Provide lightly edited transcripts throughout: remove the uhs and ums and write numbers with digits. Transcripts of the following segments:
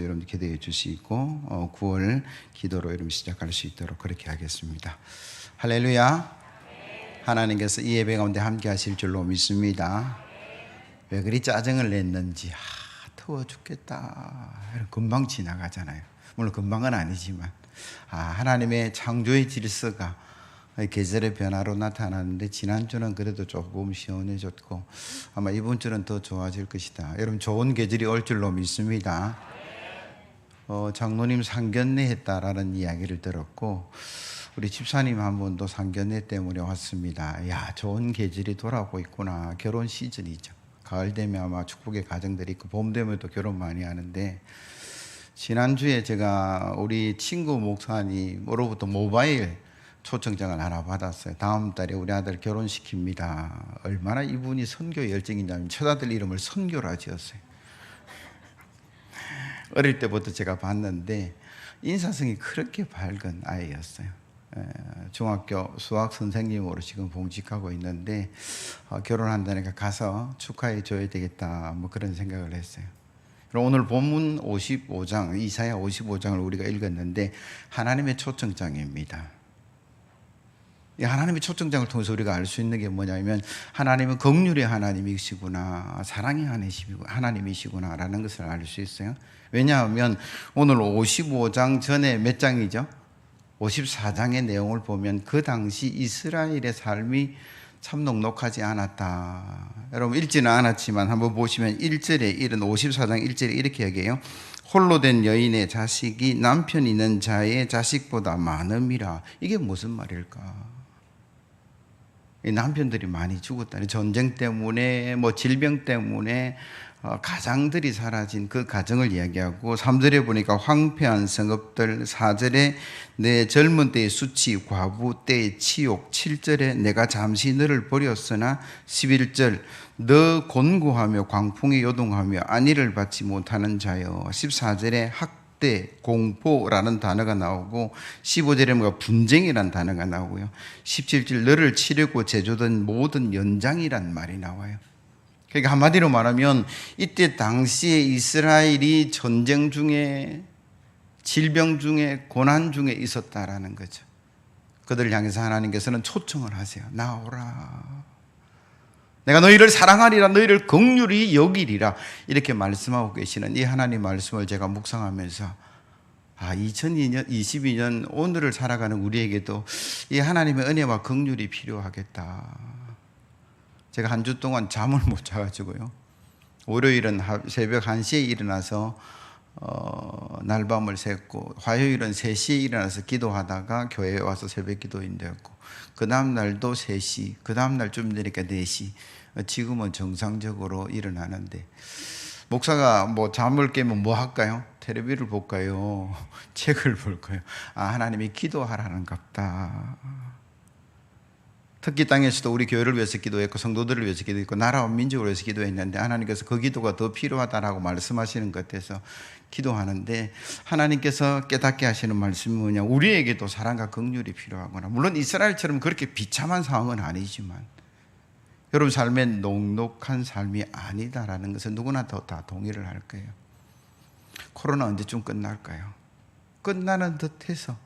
여러분들 기도해 주시고 9월 기도로 여러분 시작할 수 있도록 그렇게 하겠습니다. 할렐루야. 하나님께서 이 예배 가운데 함께 하실 줄로 믿습니다. 왜 그리 짜증을 냈는지 더워 죽겠다 금방 지나가잖아요. 물론 금방은 아니지만 하나님의 창조의 질서가 계절의 변화로 나타나는데 지난주는 그래도 조금 시원해졌고 아마 이번 주는 더 좋아질 것이다. 여러분 좋은 계절이 올 줄로 믿습니다. 장로님 상견례 했다라는 이야기를 들었고 우리 집사님 한 분도 상견례 때문에 왔습니다. 야, 좋은 계절이 돌아오고 있구나. 결혼 시즌이죠. 가을 되면 아마 축복의 가정들이 있고 봄 되면 또 결혼 많이 하는데 지난주에 제가 우리 친구 목사님으로부터 모바일 초청장을 하나 받았어요. 다음 달에 우리 아들 결혼시킵니다. 얼마나 이분이 선교 열정이냐면 처자들 이름을 선교라 지었어요. 어릴 때부터 제가 봤는데 인사성이 그렇게 밝은 아이였어요. 중학교 수학 선생님으로 지금 봉직하고 있는데 결혼한다니까 가서 축하해 줘야 되겠다 뭐 그런 생각을 했어요. 오늘 본문 55장 이사야 55장을 우리가 읽었는데 하나님의 초청장입니다. 이 하나님의 초청장을 통해서 우리가 알 수 있는 게 뭐냐면 하나님은 긍휼의 하나님이시구나, 사랑의 하나님이시구나 라는 것을 알 수 있어요. 왜냐하면 오늘 55장 전에 몇 장이죠? 54장의 내용을 보면 그 당시 이스라엘의 삶이 참 넉넉하지 않았다. 여러분 읽지는 않았지만 한번 보시면 1절에 이른 54장 1절에 이렇게 얘기해요. 홀로 된 여인의 자식이 남편 있는 자의 자식보다 많음이라. 이게 무슨 말일까? 남편들이 많이 죽었다니, 전쟁 때문에 질병 때문에 가장들이 사라진 그 가정을 이야기하고 3절에 보니까 황폐한 성읍들, 4절에 내 젊은 때의 수치, 과부 때의 치욕, 7절에 내가 잠시 너를 버렸으나 11절 너 곤고하며 광풍에 요동하며 안위를 받지 못하는 자여, 14절에 학대, 공포라는 단어가 나오고 15절에 뭔가 분쟁이라는 단어가 나오고요. 17절 너를 치려고 제조된 모든 연장이란 말이 나와요. 그러니까 한마디로 말하면 이때 당시에 이스라엘이 전쟁 중에 질병 중에 고난 중에 있었다라는 거죠. 그들을 향해서 하나님께서는 초청을 하세요. 나오라. 내가 너희를 사랑하리라, 너희를 긍휼히 여기리라 이렇게 말씀하고 계시는 이 하나님 말씀을 제가 묵상하면서 2022년 오늘을 살아가는 우리에게도 이 하나님의 은혜와 긍휼이 필요하겠다. 제가 한 주 동안 잠을 못 자가지고요. 월요일은 새벽 1시에 일어나서 날밤을 샜고 화요일은 3시에 일어나서 기도하다가 교회에 와서 새벽 기도인되었고 그 다음 날도 3시, 그 다음 날 좀 되니까 4시. 지금은 정상적으로 일어나는데 목사가 잠을 깨면 뭐 할까요? 텔레비를 볼까요? 책을 볼까요? 하나님이 기도하라는 갑다. 특히 땅에서도 우리 교회를 위해서 기도했고 성도들을 위해서 기도했고 나라와 민족을 위해서 기도했는데 하나님께서 그 기도가 더 필요하다라고 말씀하시는 것 같아서 기도하는데 하나님께서 깨닫게 하시는 말씀이 뭐냐, 우리에게도 사랑과 긍휼이 필요하구나. 물론 이스라엘처럼 그렇게 비참한 상황은 아니지만 여러분 삶의 넉넉한 삶이 아니다라는 것은 누구나 다 동의를 할 거예요. 코로나 언제쯤 끝날까요? 끝나는 듯해서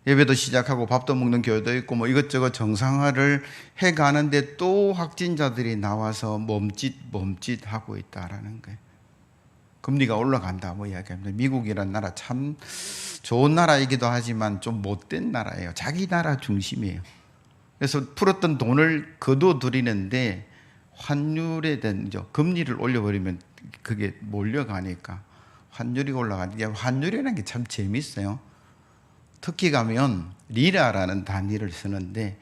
예배도 시작하고 밥도 먹는 교회도 있고 이것저것 정상화를 해가는데 또 확진자들이 나와서 멈칫하고 있다라는 거예요. 금리가 올라간다 이야기합니다. 미국이라는 나라 참 좋은 나라이기도 하지만 좀 못된 나라예요. 자기 나라 중심이에요. 그래서 풀었던 돈을 거둬들이는데 환율에 대한 금리를 올려버리면 그게 몰려가니까 환율이 올라가는데 환율이라는 게 참 재밌어요. 터키 가면 리라라는 단위를 쓰는데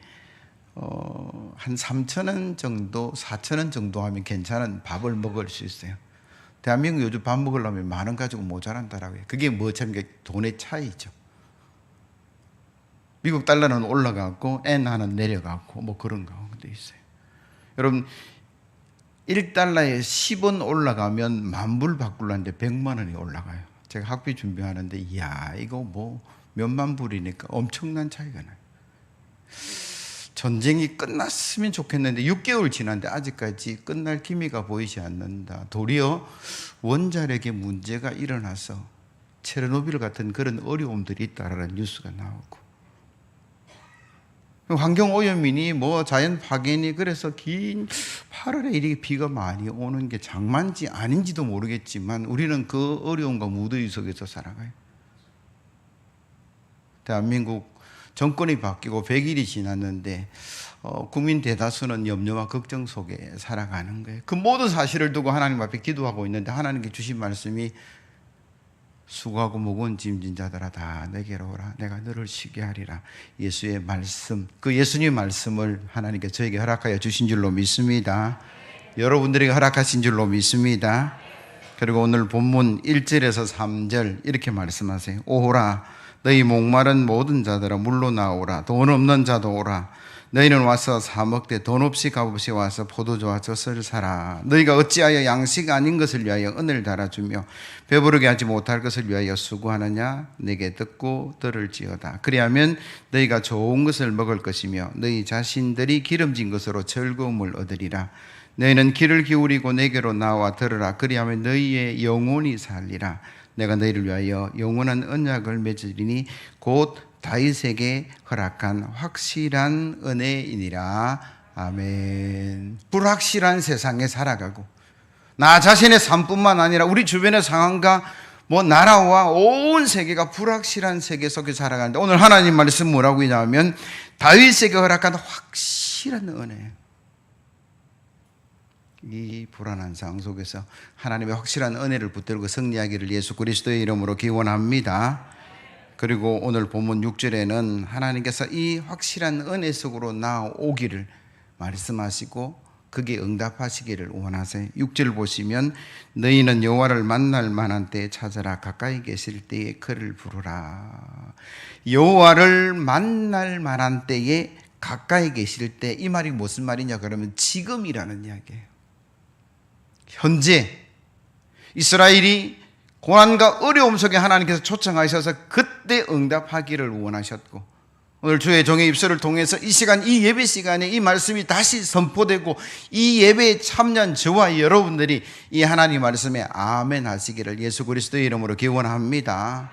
한 3,000원 정도, 4,000원 정도 하면 괜찮은 밥을 먹을 수 있어요. 대한민국 요즘 밥 먹으려면 10,000원 가지고 모자란다라고 해요. 그게 뭐참 돈의 차이죠. 미국 달러는 올라가고 엔화는 내려가고 그런 가운데 있어요. 여러분 1달러에 10원 올라가면 만불 바꾸려는데 100만 원이 올라가요. 제가 학비 준비하는데 이거 몇만 불이니까 엄청난 차이가 나요. 전쟁이 끝났으면 좋겠는데 6개월 지났는데 아직까지 끝날 기미가 보이지 않는다. 도리어 원자력에 문제가 일어나서 체르노빌 같은 그런 어려움들이 있다라는 뉴스가 나오고, 환경 오염이니 뭐 자연 파괴니, 그래서 긴 8월에 이렇게 비가 많이 오는 게 장만지 아닌지도 모르겠지만 우리는 그 어려움과 무더위 속에서 살아가요. 대한민국 정권이 바뀌고 100일이 지났는데 국민 대다수는 염려와 걱정 속에 살아가는 거예요. 그 모든 사실을 두고 하나님 앞에 기도하고 있는데 하나님께 주신 말씀이 수고하고 무거운 짐진 자들아 다 내게로 오라 내가 너를 쉬게 하리라. 예수의 말씀, 그 예수님의 말씀을 하나님께 저에게 허락하여 주신 줄로 믿습니다. 여러분들에게 허락하신 줄로 믿습니다. 그리고 오늘 본문 1절에서 3절 이렇게 말씀하세요. 오호라 너희 목마른 모든 자들아 물로 나오라. 돈 없는 자도 오라. 너희는 와서 사 먹되 돈 없이 값없이 와서 포도주와 젖을 사라. 너희가 어찌하여 양식 아닌 것을 위하여 은을 달아주며 배부르게 하지 못할 것을 위하여 수고하느냐. 내게 듣고 들을지어다. 그리하면 너희가 좋은 것을 먹을 것이며 너희 자신들이 기름진 것으로 즐거움을 얻으리라. 너희는 귀를 기울이고 내게로 나와 들으라. 그리하면 너희의 영혼이 살리라. 내가 너희를 위하여 영원한 언약을 맺으리니 곧 다윗에게 허락한 확실한 은혜이니라. 아멘. 불확실한 세상에 살아가고 나 자신의 삶뿐만 아니라 우리 주변의 상황과 나라와 온 세계가 불확실한 세계 속에 살아가는데 오늘 하나님 말씀 뭐라고 하냐면 다윗에게 허락한 확실한 은혜. 이 불안한 상황 속에서 하나님의 확실한 은혜를 붙들고 승리하기를 예수 그리스도의 이름으로 기원합니다. 그리고 오늘 본문 6절에는 하나님께서 이 확실한 은혜 속으로 나오기를 말씀하시고 그게 응답하시기를 원하세요. 6절 보시면 너희는 여호와를 만날 만한 때에 찾아라. 가까이 계실 때에 그를 부르라. 여호와를 만날 만한 때에 가까이 계실 때, 이 말이 무슨 말이냐 그러면 지금이라는 이야기예요. 현재 이스라엘이 고난과 어려움 속에 하나님께서 초청하셔서 그때 응답하기를 원하셨고, 오늘 주의 종의 입술을 통해서 이 시간, 이 예배 시간에 이 말씀이 다시 선포되고 이 예배에 참여한 저와 여러분들이 이 하나님 말씀에 아멘 하시기를 예수 그리스도의 이름으로 기원합니다.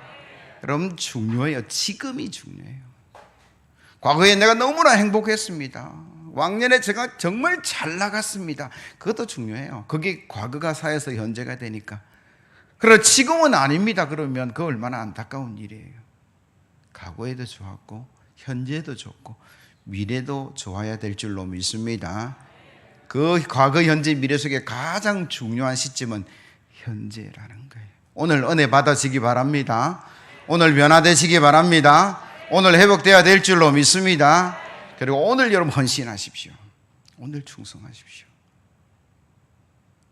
여러분 중요해요. 지금이 중요해요. 과거에 내가 너무나 행복했습니다. 왕년에 제가 정말 잘 나갔습니다. 그것도 중요해요. 그게 과거가 쌓여서 현재가 되니까. 그러나 지금은 아닙니다. 그러면 그 얼마나 안타까운 일이에요. 과거에도 좋았고 현재도 좋고 미래도 좋아야 될 줄로 믿습니다. 그 과거, 현재, 미래 속에 가장 중요한 시점은 현재라는 거예요. 오늘 은혜 받아지기 바랍니다. 오늘 변화되시기 바랍니다. 오늘 회복되어야 될 줄로 믿습니다. 그리고 오늘 여러분 헌신하십시오. 오늘 충성하십시오.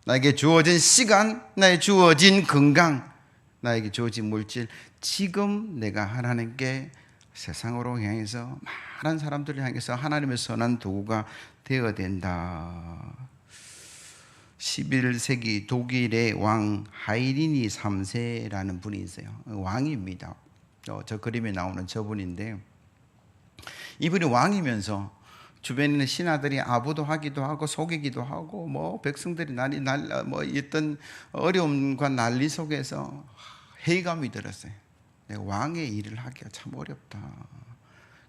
나에게 주어진 시간, 나에게 주어진 건강, 나에게 주어진 물질, 지금 내가 하나님께 세상으로 향해서 많은 사람들을 향해서 하나님의 선한 도구가 되어야 된다. 11세기 독일의 왕 하이리니 3세라는 분이 있어요. 왕입니다. 저 그림에 나오는 저분인데, 이분이 왕이면서 주변에 있는 신하들이 아부도 하기도 하고 속이기도 하고 백성들이 어떤 어려움과 난리 속에서 회의감이 들었어요. 내가 왕의 일을 하기가 참 어렵다.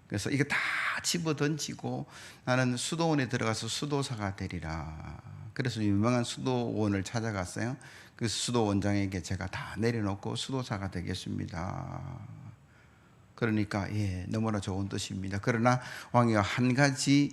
그래서 이거 다 집어던지고 나는 수도원에 들어가서 수도사가 되리라. 그래서 유명한 수도원을 찾아갔어요. 그 수도원장에게 제가 다 내려놓고 수도사가 되겠습니다. 그러니까 너무나 좋은 뜻입니다. 그러나 왕이 한 가지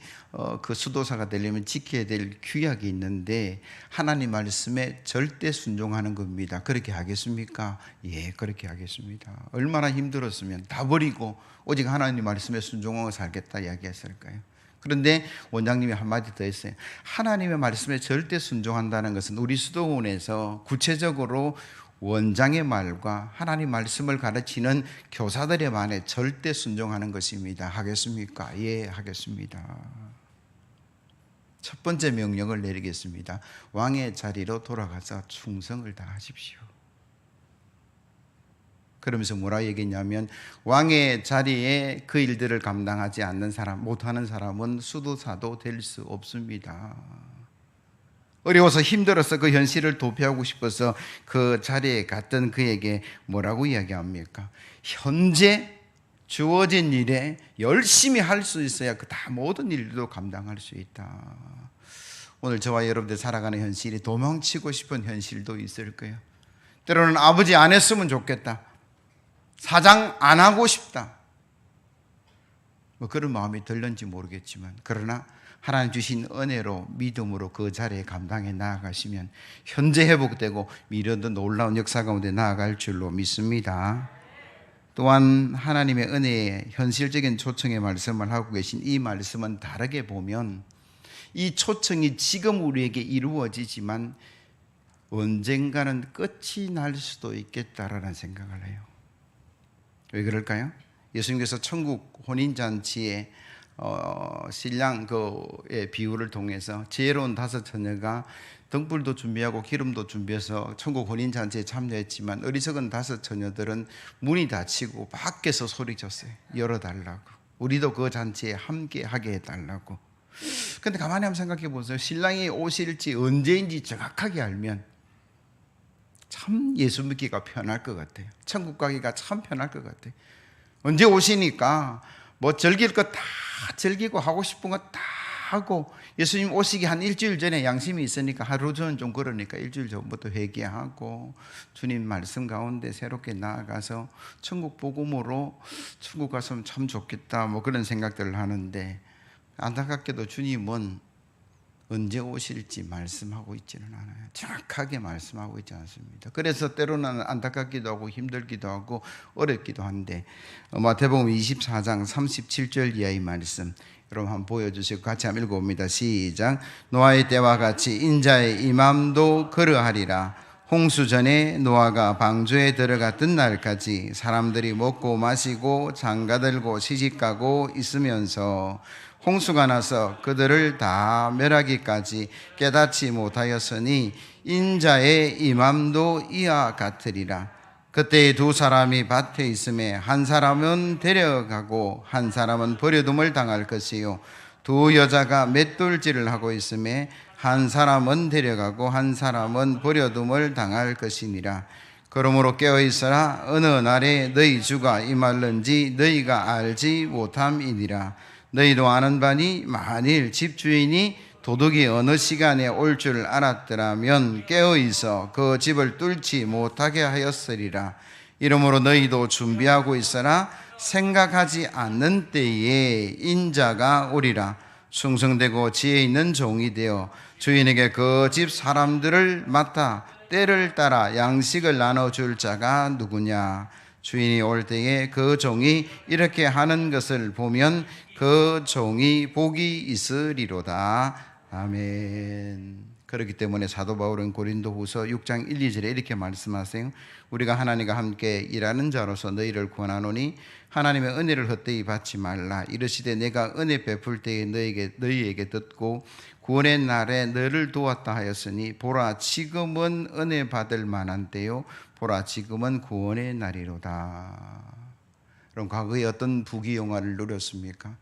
그 수도사가 되려면 지켜야 될 규약이 있는데 하나님 말씀에 절대 순종하는 겁니다. 그렇게 하겠습니까? 예, 그렇게 하겠습니다. 얼마나 힘들었으면 다 버리고 오직 하나님 말씀에 순종하고 살겠다 이야기했을까요? 그런데 원장님이 한마디 더 했어요. 하나님의 말씀에 절대 순종한다는 것은 우리 수도원에서 구체적으로 원장의 말과 하나님 말씀을 가르치는 교사들의 말에 절대 순종하는 것입니다. 하겠습니까? 예, 하겠습니다. 첫 번째 명령을 내리겠습니다. 왕의 자리로 돌아가서 충성을 다하십시오. 그러면서 뭐라 얘기했냐면 왕의 자리에 그 일들을 감당하지 않는 사람, 못하는 사람은 수도사도 될 수 없습니다. 어려워서 힘들어서 그 현실을 도피하고 싶어서 그 자리에 갔던 그에게 뭐라고 이야기합니까? 현재 주어진 일에 열심히 할 수 있어야 그 다 모든 일도 감당할 수 있다. 오늘 저와 여러분들 살아가는 현실이 도망치고 싶은 현실도 있을 거예요. 때로는 아버지 안 했으면 좋겠다. 사장 안 하고 싶다. 뭐 그런 마음이 들는지 모르겠지만, 그러나 하나님 주신 은혜로 믿음으로 그 자리에 감당해 나아가시면 현재 회복되고 미래도 놀라운 역사 가운데 나아갈 줄로 믿습니다. 또한 하나님의 은혜에 현실적인 초청의 말씀을 하고 계신 이 말씀은 다르게 보면 이 초청이 지금 우리에게 이루어지지만 언젠가는 끝이 날 수도 있겠다라는 생각을 해요. 왜 그럴까요? 예수님께서 천국 혼인잔치에 신랑의 비유를 통해서 지혜로운 5 처녀가 등불도 준비하고 기름도 준비해서 천국 혼인잔치에 참여했지만 어리석은 5 처녀들은 문이 닫히고 밖에서 소리쳤어요. 열어달라고. 우리도 그 잔치에 함께 하게 해달라고. 근데 가만히 한번 생각해 보세요. 신랑이 오실지 언제인지 정확하게 알면 참 예수 믿기가 편할 것 같아요. 천국 가기가 참 편할 것 같아요. 언제 오시니까 뭐 즐길 거 다 즐기고 하고 싶은 거 다 하고, 예수님 오시기 한 일주일 전에 양심이 있으니까 하루 전 좀 그러니까 일주일 전부터 회개하고 주님 말씀 가운데 새롭게 나아가서 천국 복음으로 천국 갔으면 참 좋겠다, 뭐 그런 생각들을 하는데, 안타깝게도 주님은 언제 오실지 말씀하고 있지는 않아요. 정확하게 말씀하고 있지 않습니다. 그래서 때로는 안타깝기도 하고 힘들기도 하고 어렵기도 한데, 마태복음 24장 37절 이하의 말씀 여러분 한번 보여주시고 같이 한번 읽어봅니다. 시작. 노아의 때와 같이 인자의 임함도 그러하리라. 홍수 전에 노아가 방주에 들어갔던 날까지 사람들이 먹고 마시고 장가들고 시집가고 있으면서 홍수가 나서 그들을 다 멸하기까지 깨닫지 못하였으니 인자의 임함도 이와 같으리라. 그때 2 사람이 밭에 있음에 한 사람은 데려가고 한 사람은 버려둠을 당할 것이요 2 여자가 맷돌질을 하고 있음에 한 사람은 데려가고 한 사람은 버려둠을 당할 것이니라. 그러므로 깨어있어라. 어느 날에 너희 주가 임할는지 너희가 알지 못함이니라. 너희도 아는 바니 만일 집주인이 도둑이 어느 시간에 올 줄 알았더라면 깨어있어 그 집을 뚫지 못하게 하였으리라. 이러므로 너희도 준비하고 있어라. 생각하지 않는 때에 인자가 오리라. 충성되고 지혜 있는 종이 되어 주인에게 그 집 사람들을 맡아 때를 따라 양식을 나눠줄 자가 누구냐. 주인이 올 때에 그 종이 이렇게 하는 것을 보면 그 종이 복이 있으리로다. 아멘. 그렇기 때문에 사도 바울은 고린도후서 6장 1, 2절에 이렇게 말씀하세요. 우리가 하나님과 함께 일하는 자로서 너희를 권하노니 하나님의 은혜를 헛되이 받지 말라. 이르시되 내가 은혜 베풀 때에 너희에게 듣고 구원의 날에 너를 도왔다 하였으니 보라 지금은 은혜 받을 만한 때요 보라 지금은 구원의 날이로다. 그럼 과거에 어떤 부귀영화를 누렸습니까?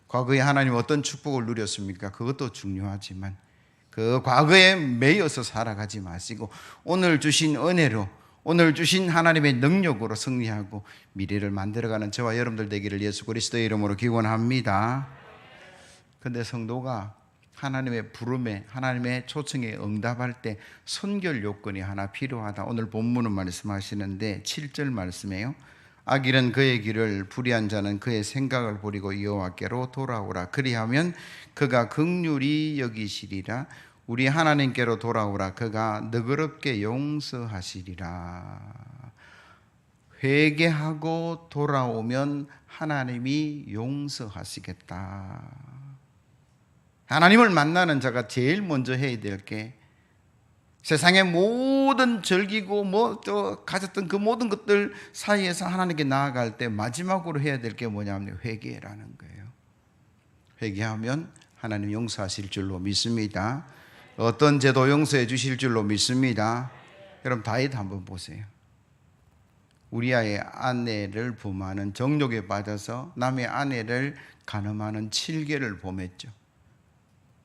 과거에 하나님 어떤 축복을 누렸습니까? 그것도 중요하지만 그 과거에 매여서 살아가지 마시고 오늘 주신 은혜로, 오늘 주신 하나님의 능력으로 승리하고 미래를 만들어가는 저와 여러분들 되기를 예수 그리스도의 이름으로 기원합니다. 그런데 성도가 하나님의 부름에, 하나님의 초청에 응답할 때 선결 요건이 하나 필요하다. 오늘 본문은 말씀하시는데 7절 말씀이에요. 악인은 그의 길을, 불의한 자는 그의 생각을 버리고 여호와께로 돌아오라. 그리하면 그가 긍휼히 여기시리라. 우리 하나님께로 돌아오라. 그가 너그럽게 용서하시리라. 회개하고 돌아오면 하나님이 용서하시겠다. 하나님을 만나는 자가 제일 먼저 해야 될 게 세상의 모든 즐기고 또 가졌던 그 모든 것들 사이에서 하나님께 나아갈 때 마지막으로 해야 될 게 뭐냐면 회개라는 거예요. 회개하면 하나님 용서하실 줄로 믿습니다. 어떤 죄도 용서해 주실 줄로 믿습니다. 여러분 다윗 한번 보세요. 우리아의 아내를 범하는 정욕에 빠져서 남의 아내를 간음하는 7개를 범했죠.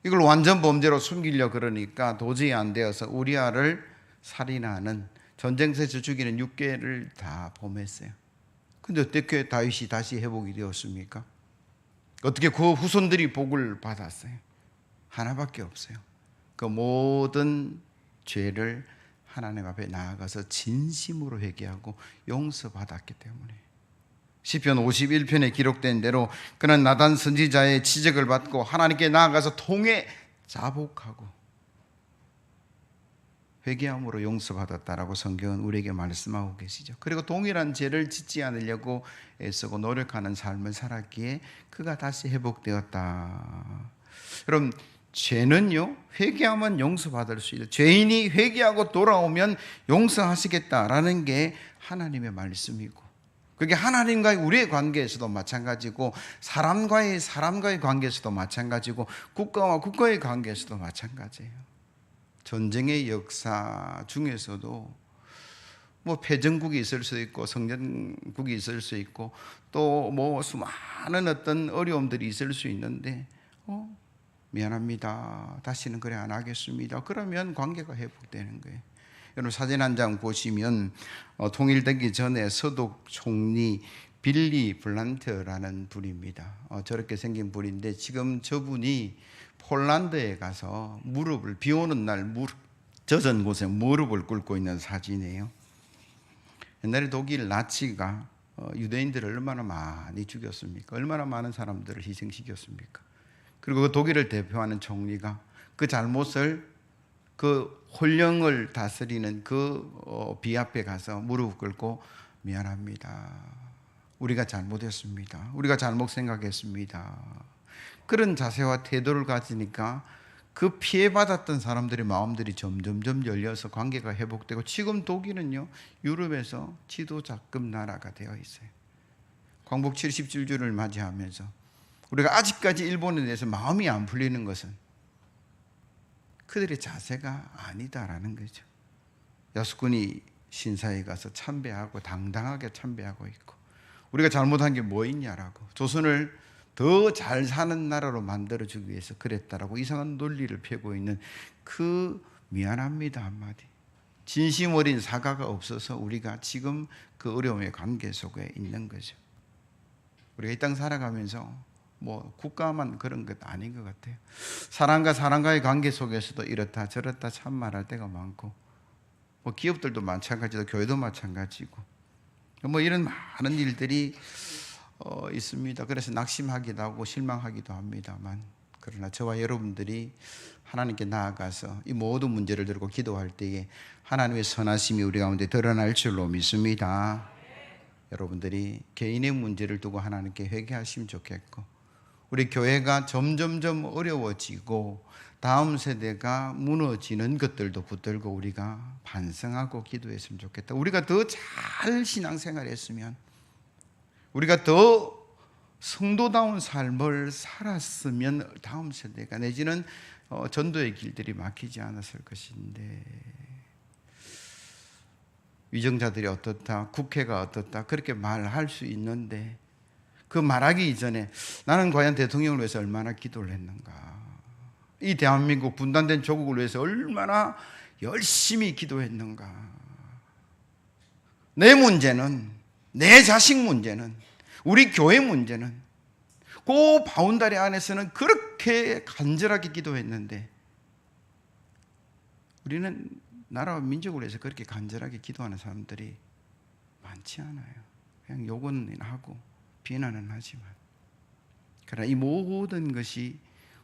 이걸 완전 범죄로 숨기려 그러니까 도저히 안 되어서 우리아를 살인하는, 전쟁터에서 죽이는 6개를 다 범했어요. 근데 어떻게 다윗이 다시 회복이 되었습니까? 어떻게 그 후손들이 복을 받았어요? 하나밖에 없어요. 그 모든 죄를 하나님 앞에 나아가서 진심으로 회개하고 용서받았기 때문에. 시편 51편에 기록된 대로 그는 나단 선지자의 지적을 받고 하나님께 나아가서 통회 자복하고 회개함으로 용서받았다라고 성경은 우리에게 말씀하고 계시죠. 그리고 동일한 죄를 짓지 않으려고 애쓰고 노력하는 삶을 살았기에 그가 다시 회복되었다. 여러분, 죄는요, 회개하면 용서받을 수 있다. 죄인이 회개하고 돌아오면 용서하시겠다라는 게 하나님의 말씀이고, 그게 하나님과의 우리의 관계에서도 마찬가지고, 사람과의 관계에서도 마찬가지고, 국가와 국가의 관계에서도 마찬가지예요. 전쟁의 역사 중에서도 뭐 패전국이 있을 수 있고 성전국이 있을 수 있고 또 뭐 수많은 어떤 어려움들이 있을 수 있는데 미안합니다, 다시는 그래 안 하겠습니다, 그러면 관계가 회복되는 거예요. 여러분, 사진 한 장 보시면 통일되기 전에 서독 총리 빌리 블란트라는 분입니다. 저렇게 생긴 분인데 지금 저분이 폴란드에 가서 무릎을, 비 오는 날 젖은 곳에 무릎을 꿇고 있는 사진이에요. 옛날에 독일 나치가 유대인들을 얼마나 많이 죽였습니까? 얼마나 많은 사람들을 희생시켰습니까? 그리고 그 독일을 대표하는 총리가 그 잘못을, 그 혼령을 다스리는 그 비 앞에 가서 무릎 꿇고 미안합니다, 우리가 잘못했습니다, 우리가 잘못 생각했습니다, 그런 자세와 태도를 가지니까 그 피해받았던 사람들의 마음들이 점점점 열려서 관계가 회복되고, 지금 독일은요, 유럽에서 지도자급 나라가 되어 있어요. 광복 70주년을 맞이하면서 우리가 아직까지 일본에 대해서 마음이 안 풀리는 것은 그들의 자세가 아니다라는 거죠. 야스쿠니 신사에 가서 참배하고 당당하게 참배하고 있고, 우리가 잘못한 게 뭐 있냐라고, 조선을 더 잘 사는 나라로 만들어주기 위해서 그랬다라고 이상한 논리를 펴고 있는 그 미안합니다 한마디, 진심 어린 사과가 없어서 우리가 지금 그 어려움의 관계 속에 있는 거죠. 우리가 이 땅 살아가면서 뭐 국가만 그런 것 아닌 것 같아요. 사람과 사람과의 관계 속에서도 이렇다 저렇다 참 말할 때가 많고, 뭐 기업들도 마찬가지고 교회도 마찬가지고 뭐 이런 많은 일들이 있습니다. 그래서 낙심하기도 하고 실망하기도 합니다만, 그러나 저와 여러분들이 하나님께 나아가서 이 모든 문제를 들고 기도할 때에 하나님의 선하심이 우리 가운데 드러날 줄로 믿습니다. 여러분들이 개인의 문제를 두고 하나님께 회개하시면 좋겠고, 우리 교회가 점점점 어려워지고 다음 세대가 무너지는 것들도 붙들고 우리가 반성하고 기도했으면 좋겠다. 우리가 더 잘 신앙생활 했으면, 우리가 더 성도다운 삶을 살았으면 다음 세대가 내지는 전도의 길들이 막히지 않았을 것인데, 위정자들이 어떻다, 국회가 어떻다 그렇게 말할 수 있는데, 그 말하기 이전에 나는 과연 대통령을 위해서 얼마나 기도를 했는가, 이 대한민국 분단된 조국을 위해서 얼마나 열심히 기도했는가, 내 문제는, 내 자식 문제는, 우리 교회 문제는 그 바운다리 안에서는 그렇게 간절하게 기도했는데, 우리는 나라와 민족을 위해서 그렇게 간절하게 기도하는 사람들이 많지 않아요. 그냥 욕은 하고 비난은 하지만, 그러나 이 모든 것이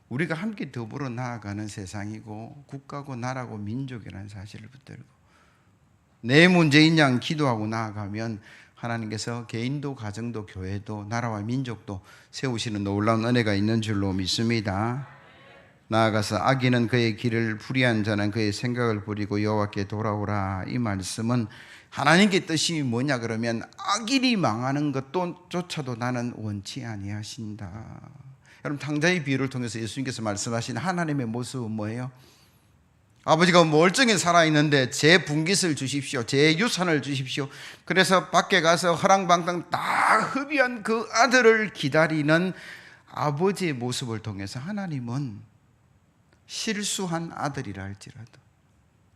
우리가 함께 더불어 나아가는 세상이고 국가고 나라고 민족이라는 사실을 붙들고 내 문제인 양 기도하고 나아가면 하나님께서 개인도 가정도 교회도 나라와 민족도 세우시는 놀라운 은혜가 있는 줄로 믿습니다. 나아가서 악인은 그의 길을 불의한 자는 그의 생각을 부리고 여호와께 돌아오라, 이 말씀은 하나님께 뜻이 뭐냐 그러면 악인이 망하는 것조차도 나는 원치 아니하신다. 여러분, 탕자의 비유를 통해서 예수님께서 말씀하신 하나님의 모습은 뭐예요? 아버지가 멀쩡히 살아있는데 제 분깃을 주십시오. 제 유산을 주십시오. 그래서 밖에 가서 허랑방탕 다 흡의한 그 아들을 기다리는 아버지의 모습을 통해서 하나님은 실수한 아들이라 할지라도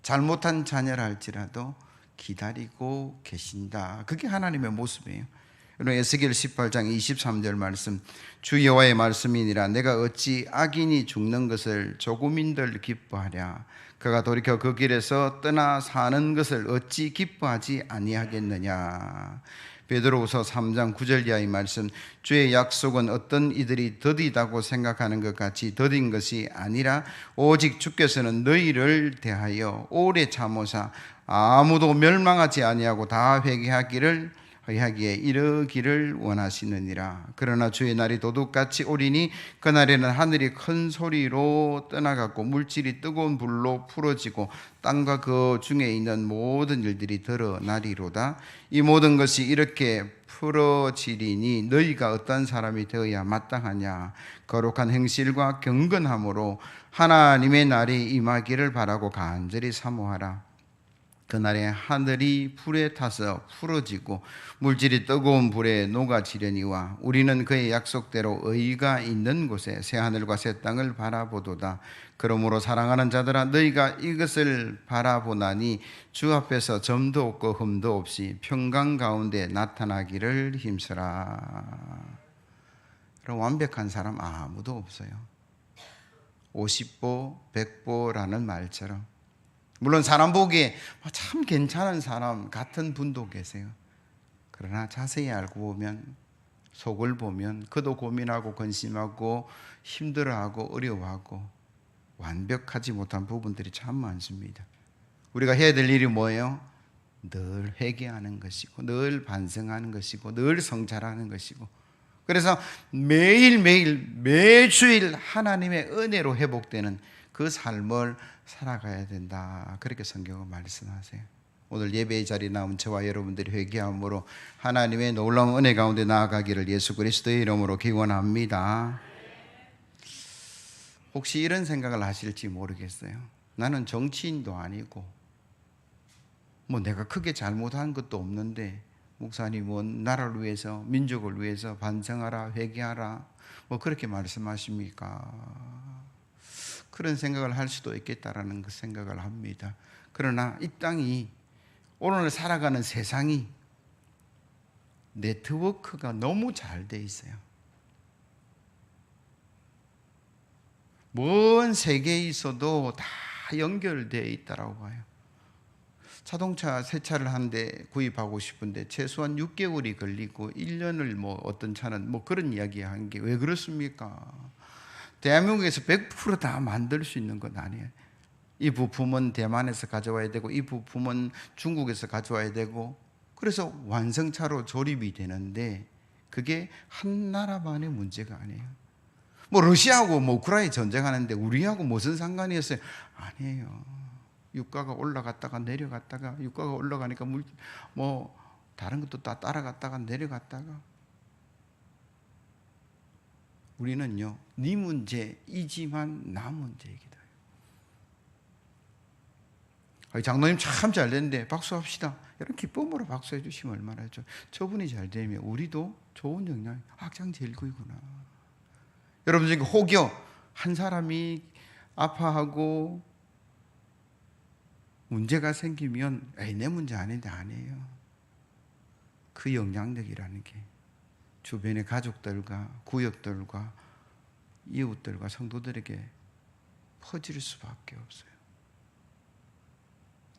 잘못한 자녀라 할지라도 기다리고 계신다. 그게 하나님의 모습이에요. 에스겔 18장 23절 말씀, 주 여호와의 말씀이니라. 내가 어찌 악인이 죽는 것을 조금인들 기뻐하랴. 그가 돌이켜 그 길에서 떠나 사는 것을 어찌 기뻐하지 아니하겠느냐. 베드로후서 3장 9절 이하의 말씀, 주의 약속은 어떤 이들이 더디다고 생각하는 것 같이 더딘 것이 아니라 오직 주께서는 너희를 대하여 오래 참으사 아무도 멸망하지 아니하고 다 회개하기를 하기에 이르기를 원하시느니라. 그러나 주의 날이 도둑같이 오리니 그날에는 하늘이 큰 소리로 떠나갔고 물질이 뜨거운 불로 풀어지고 땅과 그 중에 있는 모든 일들이 드러나리로다. 이 모든 것이 이렇게 풀어지리니 너희가 어떤 사람이 되어야 마땅하냐. 거룩한 행실과 경건함으로 하나님의 날이 임하기를 바라고 간절히 사모하라. 그날에 하늘이 불에 타서 풀어지고 물질이 뜨거운 불에 녹아지려니와 우리는 그의 약속대로 의가 있는 곳에 새 하늘과 새 땅을 바라보도다. 그러므로 사랑하는 자들아, 너희가 이것을 바라보나니 주 앞에서 점도 없고 흠도 없이 평강 가운데 나타나기를 힘쓰라. 그럼 완벽한 사람 아무도 없어요. 50보 100보라는 말처럼, 물론 사람 보기에 참 괜찮은 사람 같은 분도 계세요. 그러나 자세히 알고 보면, 속을 보면 그도 고민하고 근심하고 힘들어하고 어려워하고 완벽하지 못한 부분들이 참 많습니다. 우리가 해야 될 일이 뭐예요? 늘 회개하는 것이고 늘 반성하는 것이고 늘 성찰하는 것이고, 그래서 매일매일 매주일 하나님의 은혜로 회복되는 그 삶을 살아가야 된다. 그렇게 성경은 말씀하세요. 오늘 예배의 자리에 나온 저와 여러분들이 회개함으로 하나님의 놀라운 은혜 가운데 나아가기를 예수 그리스도의 이름으로 기원합니다. 혹시 이런 생각을 하실지 모르겠어요. 나는 정치인도 아니고 뭐 내가 크게 잘못한 것도 없는데 목사님은 나라를 위해서, 민족을 위해서 반성하라, 회개하라, 뭐 그렇게 말씀하십니까? 그런 생각을 할 수도 있겠다라는 그 생각을 합니다. 그러나 이 땅이, 오늘 살아가는 세상이 네트워크가 너무 잘 돼 있어요. 먼 세계에 있어도 다 연결되어 있다라고 봐요. 자동차 새 차를 한 대 구입하고 싶은데 최소한 6개월이 걸리고 1년을 뭐 어떤 차는 뭐 그런 이야기 한 게 왜 그렇습니까? 대한민국에서 100% 다 만들 수 있는 건 아니에요. 이 부품은 대만에서 가져와야 되고 이 부품은 중국에서 가져와야 되고, 그래서 완성차로 조립이 되는데 그게 한 나라만의 문제가 아니에요. 뭐 러시아하고 뭐 우크라이나 전쟁하는데 우리하고 무슨 상관이 있어요? 아니에요. 유가가 올라갔다가 내려갔다가, 유가가 올라가니까 뭐 다른 것도 다 따라갔다가 내려갔다가, 우리는요 네 문제이지만 나 문제이기도 해요. 장로님 참 잘 됐는데 박수합시다. 이런 기쁨으로 박수해 주시면 얼마나 좋죠. 저분이 잘 되면 우리도 좋은 영향, 악장제일구이구나. 여러분 중에 혹여 한 사람이 아파하고 문제가 생기면 내 문제 아닌데 아니에요. 그 영향력이라는 게 주변의 가족들과 구역들과 이웃들과 성도들에게 퍼질 수밖에 없어요.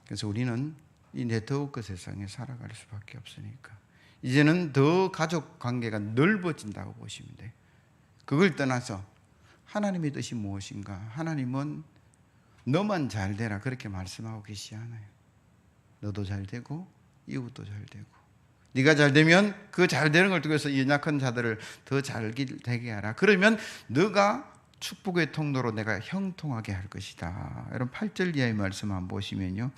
그래서 우리는 이 네트워크 세상에 살아갈 수밖에 없으니까 이제는 더 가족 관계가 넓어진다고 보시면 돼요. 그걸 떠나서 하나님의 뜻이 무엇인가? 하나님은 너만 잘 되라 그렇게 말씀하고 계시지 않아요. 너도 잘 되고 이웃도 잘 되고, 네가 잘 되면 그 잘 되는 걸 통해서 연약한 자들을 더 잘 되게 하라. 그러면 너가 축복의 통로로 내가 형통하게 할 것이다. 여러분 8절 이하의 말씀 한번 보시면요,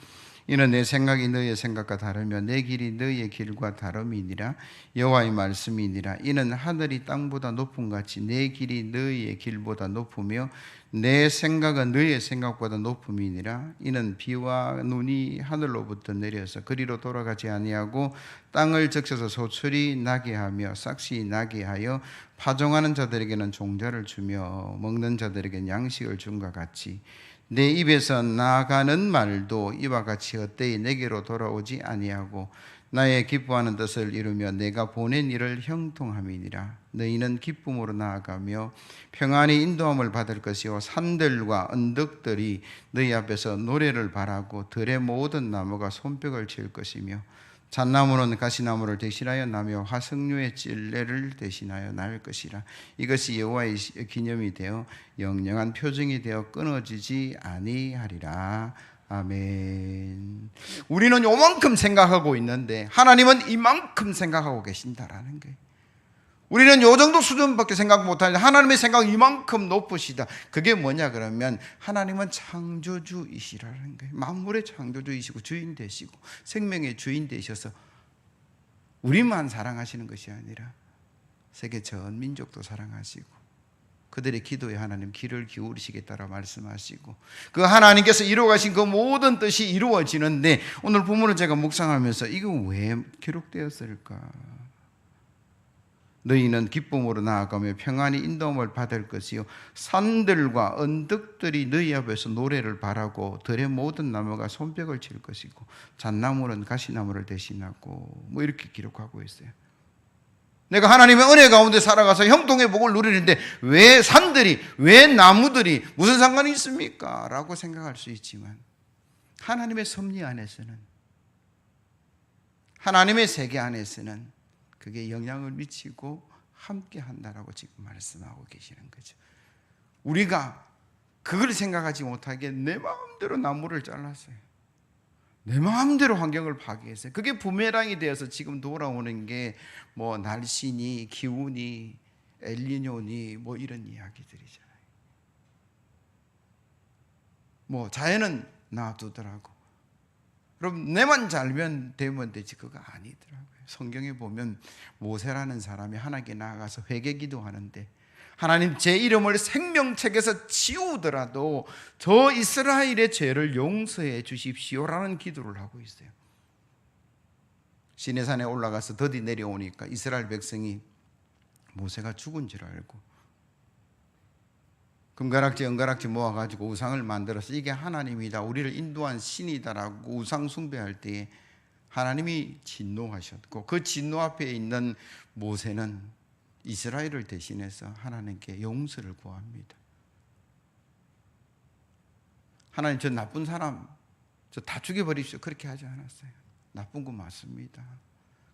이는 내 생각이 너희의 생각과 다르며 내 길이 너희의 길과 다름이니라. 여호와의 말씀이니라. 이는 하늘이 땅보다 높음 같이 내 길이 너희의 길보다 높으며 내 생각은 너희의 생각보다 높음이니라. 이는 비와 눈이 하늘로부터 내려서 그리로 돌아가지 아니하고 땅을 적셔서 소출이 나게 하며 싹시 나게 하여 파종하는 자들에게는 종자를 주며 먹는 자들에게는 양식을 줌과 같이 내 입에서 나가는 말도 이와 같이 헛되이 내게로 돌아오지 아니하고 나의 기뻐하는 뜻을 이루며 내가 보낸 일을 형통함이니라. 너희는 기쁨으로 나아가며 평안히 인도함을 받을 것이요 산들과 언덕들이 너희 앞에서 노래를 바라고 들의 모든 나무가 손뼉을 칠 것이며 잣나무는 가시나무를 대신하여 나며 화석류의 찔레를 대신하여 날 것이라. 이것이 여호와의 기념이 되어 영영한 표징이 되어 끊어지지 아니하리라. 아멘. 우리는 요만큼 생각하고 있는데 하나님은 이만큼 생각하고 계신다라는 거예요. 우리는 요 정도 수준밖에 생각 못하는데 하나님의 생각은 이만큼 높으시다. 그게 뭐냐 그러면 하나님은 창조주이시라는 거예요. 만물의 창조주이시고 주인 되시고 생명의 주인 되셔서 우리만 사랑하시는 것이 아니라 세계 전 민족도 사랑하시고 그들의 기도에 하나님 귀를 기울이시겠다라 말씀하시고 그 하나님께서 이루어가신 그 모든 뜻이 이루어지는데 오늘 본문을 제가 묵상하면서 이거 왜 기록되었을까? 너희는 기쁨으로 나아가며 평안히 인도함을 받을 것이요 산들과 언덕들이 너희 앞에서 노래를 바라고 들의 모든 나무가 손뼉을 칠 것이고 잣나무는 가시나무를 대신하고 뭐 이렇게 기록하고 있어요. 내가 하나님의 은혜 가운데 살아가서 형통의 복을 누리는데 왜 산들이 왜 나무들이 무슨 상관이 있습니까? 라고 생각할 수 있지만 하나님의 섭리 안에서는 하나님의 세계 안에서는 그게 영향을 미치고 함께 한다라고 지금 말씀하고 계시는 거죠. 우리가 그걸 생각하지 못하게 내 마음대로 나무를 잘랐어요. 내 마음대로 환경을 파괴했어요. 그게 부메랑이 되어서 지금 돌아오는 게 뭐 날씨니 기운이 엘니뇨니 뭐 이런 이야기들이잖아요. 뭐 자연은 놔두더라고. 그럼 내만 잘면 되면 되지 그거 아니더라고요. 성경에 보면 모세라는 사람이 하나님께 나아가서 회개 기도하는데 하나님 제 이름을 생명책에서 지우더라도 저 이스라엘의 죄를 용서해 주십시오라는 기도를 하고 있어요. 시내산에 올라가서 더디 내려오니까 이스라엘 백성이 모세가 죽은 줄 알고 금가락지 은가락지 모아가지고 우상을 만들어서 이게 하나님이다 우리를 인도한 신이다라고 우상 숭배할 때에 하나님이 진노하셨고 그 진노 앞에 있는 모세는 이스라엘을 대신해서 하나님께 용서를 구합니다. 하나님 저 나쁜 사람 저 다 죽여버리십시오 그렇게 하지 않았어요. 나쁜 거 맞습니다.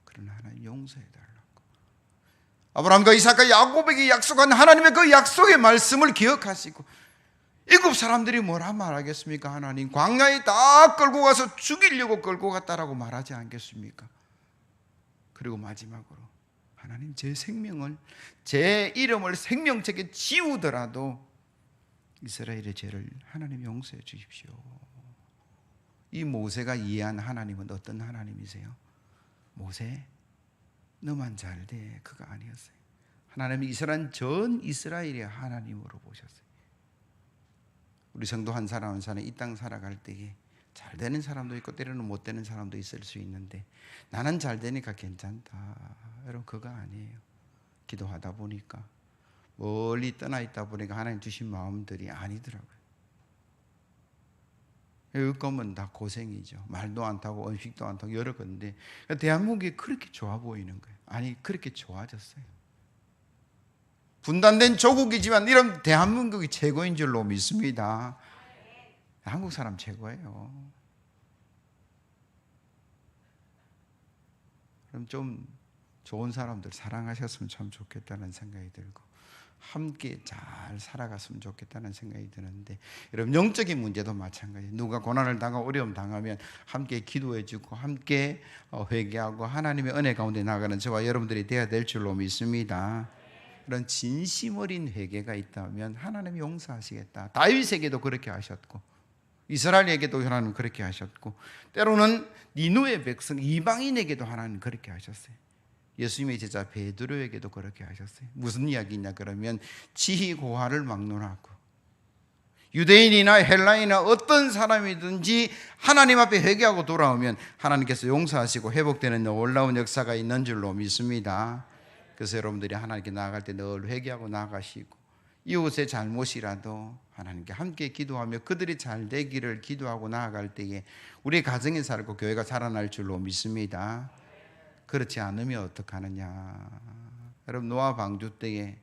그러나 하나님 용서해달라고. 아브라함과 이삭과 야곱에게 약속한 하나님의 그 약속의 말씀을 기억하시고 일곱 사람들이 뭐라 말하겠습니까? 하나님 광야에 다 끌고 가서 죽이려고 끌고 갔다라고 말하지 않겠습니까? 그리고 마지막으로 하나님 제 생명을 제 이름을 생명책에 지우더라도 이스라엘의 죄를 하나님 용서해 주십시오. 이 모세가 이해한 하나님은 어떤 하나님이세요? 모세 너만 잘 돼 그거 아니었어요. 하나님이 이스라엘 전 이스라엘의 하나님으로 보셨어요. 우리 성도 한 사람 한 사람 이 땅 살아갈 때에 잘 되는 사람도 있고 때로는 못 되는 사람도 있을 수 있는데 나는 잘 되니까 괜찮다. 여러분 그거 아니에요. 기도하다 보니까 멀리 떠나 있다 보니까 하나님 주신 마음들이 아니더라고요. 여기 거면 다 고생이죠. 말도 안 타고 음식도 안 타고 여러 건데 대한민국이 그렇게 좋아 보이는 거예요. 아니 그렇게 좋아졌어요. 분단된 조국이지만 이런 대한민국이 최고인 줄로 믿습니다. 한국 사람 최고예요. 그럼 좀 좋은 사람들 사랑하셨으면 참 좋겠다는 생각이 들고 함께 잘 살아갔으면 좋겠다는 생각이 드는데 여러분 영적인 문제도 마찬가지예요. 누가 고난을 당하고 어려움 당하면 함께 기도해주고 함께 회개하고 하나님의 은혜 가운데 나가는 저와 여러분들이 되어야 될 줄로 믿습니다. 그런 진심 어린 회개가 있다면 하나님이 용서하시겠다. 다윗에게도 그렇게 하셨고 이스라엘에게도 하나님은 그렇게 하셨고, 때로는 니누의 백성 이방인에게도 하나님은 그렇게 하셨어요. 예수님의 제자 베드로에게도 그렇게 하셨어요. 무슨 이야기냐 그러면 지희고하를 막론하고 유대인이나 헬라인이나 어떤 사람이든지 하나님 앞에 회개하고 돌아오면 하나님께서 용서하시고 회복되는 놀라운 역사가 있는 줄로 믿습니다. 그래서 여러분들이 하나님께 나아갈 때 늘 회개하고 나아가시고, 이웃의 잘못이라도 하나님께 함께 기도하며 그들이 잘 되기를 기도하고 나아갈 때에 우리 가정이 살고 교회가 살아날 줄로 믿습니다. 그렇지 않으면 어떡하느냐. 여러분, 노아 방주 때에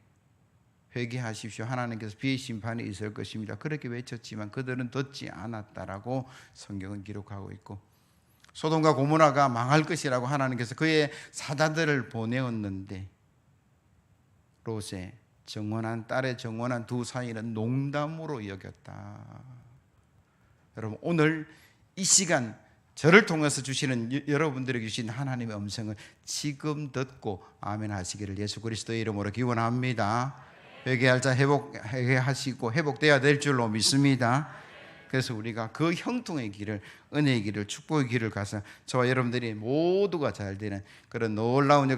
회개하십시오, 하나님께서 비의 심판이 있을 것입니다, 그렇게 외쳤지만 그들은 듣지 않았다라고 성경은 기록하고 있고, 소돔과 고모라가 망할 것이라고 하나님께서 그의 사자들을 보내었는데 롯의 정원한 딸의 정원한 두 사이는 농담으로 여겼다. 여러분, 오늘 이 시간 저를 통해서 주시는 여러분들에게 주신 하나님의 음성을 지금 듣고 아멘 하시기를 예수 그리스도의 이름으로 기원합니다. 회개할 자 회개하시고 회복돼야 될 줄로 믿습니다. 그래서 우리가 그 형통의 길을, 은혜의 길을, 축복의 길을 가서 저와 여러분들이 모두가 잘 되는 그런 놀라운